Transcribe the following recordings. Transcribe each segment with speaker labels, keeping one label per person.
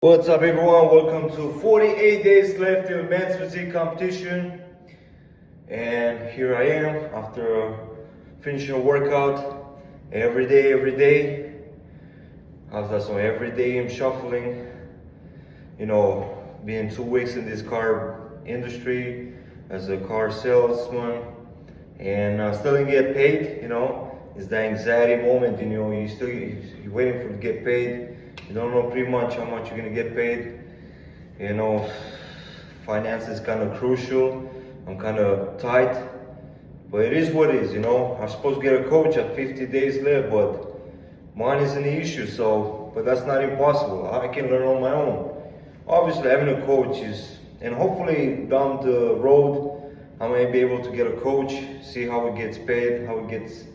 Speaker 1: What's up everyone, welcome to 48 days left till men's physique competition. And here I am after finishing a workout every day. How's that? So every day I'm shuffling, being 2 weeks in this car industry as a car salesman, and still didn't get paid. It's that anxiety moment. You're waiting for to get paid. You don't know pretty much how much you're gonna get paid. Finance is kind of crucial. I'm kind of tight, but it is what it is. I'm supposed to get a coach at 50 days left, but money isn't the issue. But that's not impossible. I can learn on my own. Obviously, having a coach and hopefully down the road, I may be able to get a coach, see how it gets paid, how it gets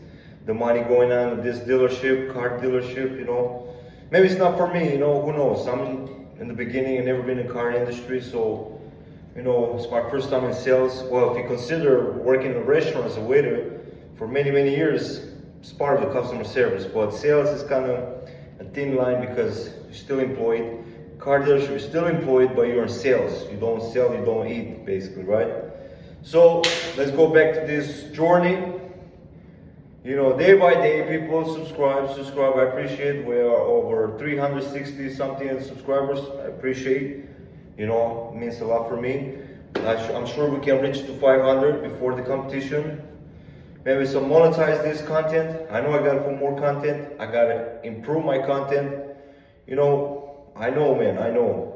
Speaker 1: the money going on at this dealership, car dealership. Maybe it's not for me, who knows? I'm in the beginning, I've never been in the car industry, so, it's my first time in sales. Well, if you consider working in a restaurant as a waiter for many years, it's part of the customer service, but sales is kind of a thin line because you're still employed. Car dealership is still employed, but you're in sales. You don't sell, you don't eat, basically, right? So, let's go back to this journey. Day by day, people subscribe. I appreciate. We are over 360 something subscribers. I appreciate. It means a lot for me. I'm sure we can reach to 500 before the competition. Maybe some monetize this content. I know I gotta put more content. I gotta improve my content. I know, man. I know.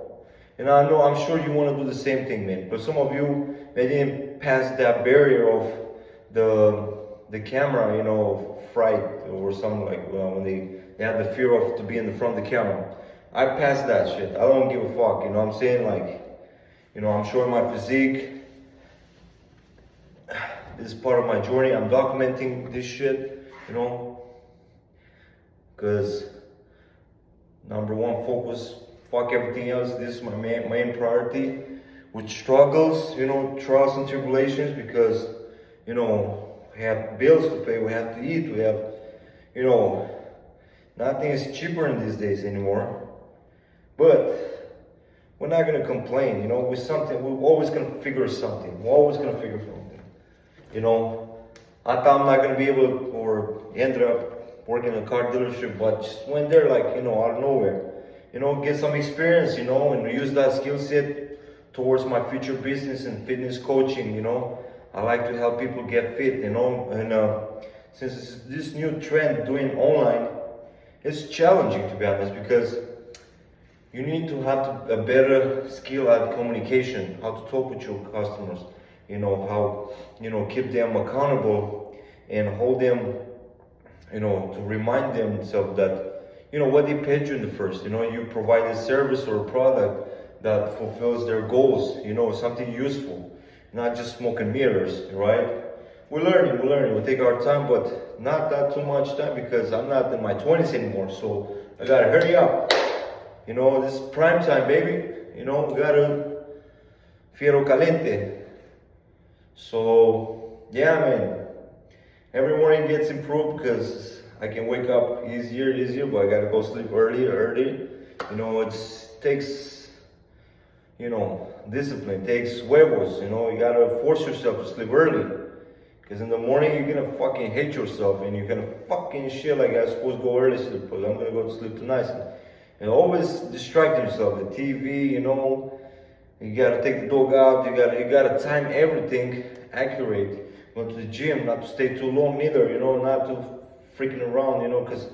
Speaker 1: And I'm sure you want to do the same thing, man. But some of you, they didn't pass that barrier of the camera, fright or something, like when they have the fear of to be in the front of the camera. I passed that shit. I don't give a fuck. I'm saying, I'm showing my physique. This is part of my journey. I'm documenting this shit, because number one, focus. Fuck everything else. This is my main priority. With struggles, trials and tribulations, because we have bills to pay, we have to eat, we have, nothing is cheaper in these days anymore. But we're not gonna complain, with something. We're always gonna figure something. We're always gonna figure something. I thought I'm not gonna be able to, or ended up working in a car dealership, but just went there out of nowhere. Get some experience, and use that skill set towards my future business and fitness coaching. I like to help people get fit, and since it's this new trend doing online, it's challenging, to be honest, because you need to have a better skill at communication, how to talk with your customers, how, keep them accountable and hold them, to remind themselves that, what they paid you in the first, you provide a service or a product that fulfills their goals, something useful. Not just smoke and mirrors, right? We're learning. We'll take our time, but not that too much time, because I'm not in my 20s anymore, so I gotta hurry up. This is prime time, baby. We gotta fierro caliente. So, yeah, man. Every morning gets improved because I can wake up easier, but I gotta go sleep earlier. It takes, discipline, takes huevos, you gotta force yourself to sleep early. Because in the morning you're gonna fucking hate yourself and you're gonna fucking shit like I'm supposed to go early to sleep, but I'm gonna go to sleep tonight. And always distracting yourself, the TV, you gotta take the dog out, you gotta time everything accurate. Go to the gym, not to stay too long neither, not to freaking around, because,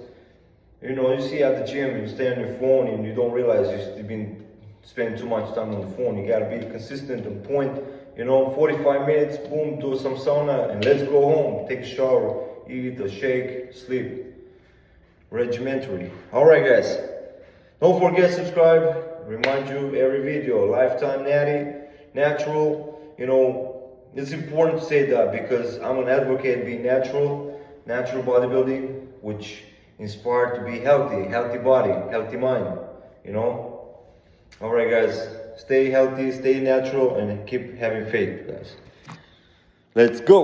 Speaker 1: you see at the gym, you stay on your phone and you don't realize you've been spending too much time on the phone. You gotta be consistent and point, 45 minutes, boom, do some sauna, and let's go home, take a shower, eat a shake, sleep. Regimentary. Alright guys, don't forget to subscribe. Remind you every video, lifetime natty, natural. It's important to say that because I'm an advocate being natural bodybuilding, which inspired to be healthy body, healthy mind, Alright guys, stay healthy, stay natural, and keep having faith, guys. Let's go!